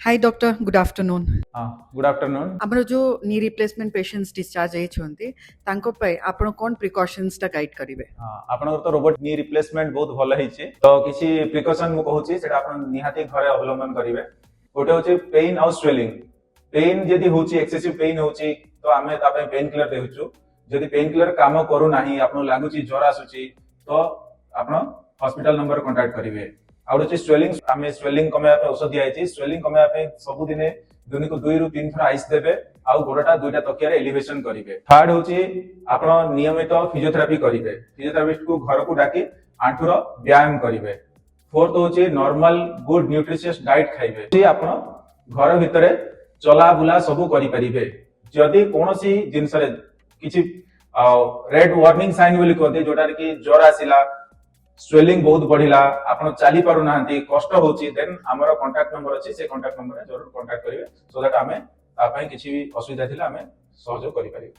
Hi doctor, good afternoon. Good afternoon ଆମର जो knee replacement patients discharge ହେଇଛନ୍ତି ତାଙ୍କ ପାଇଁ ଆପଣ कोन प्रिकॉशंस टा गाइड करिवे? आपनकर तो रोबोट नी रिप्लेसमेंट बहुत भल ହେଇଛି तो किछि प्रिकॉशन मु कहूची सेटा आपन निहाती घरे अवलंबन करिवे। गोटे होची पेन और स्वेलिंग। पेन यदि होची एक्सेसिव पेन होची तो आमे ता पे पेन किलर देउछु। यदि पेन किलर काम करू नाही आपन लागुची ज्वर आसुची तो आपन हॉस्पिटल नंबर कांटेक्ट करिवे। आउट होची स्वेलिंग आमे स्वेलिंग कमे पे औषध दिया ହେଇଛି। स्वेलिंग कमे पे सब दिने दिन को 2 रु 3 थरा आइस देबे आ गोडटा दुईटा तकिया रे एलिवेशन करिवे। थर्ड होची आपण नियमित फिजियोथेरापी करिवे। फिजियोथेरापिस्ट को घर को डाकी आंठुर व्यायाम करिवे। फोर्थ होची नॉर्मल गुड न्यूट्रिशियस डाइट खाइबे। जे आपण घर भितरे चला बुला सब करि परिबे। जदि कोनोसी जिंस रे किछि रेड वार्निंग साइन बोली कहते जोटा कि ज्वर आसिला स्वेलिंग बहुत बढ़िला आपण चाली पारु नाहंती कष्ट होची देन हमर कांटेक्ट नंबर अछि से कांटेक्ट नंबर रे जरूर कांटेक्ट करिवे सो दैट हमें ता पई किछि भी असुविधा थिला हमें सहयोग करि परिबे।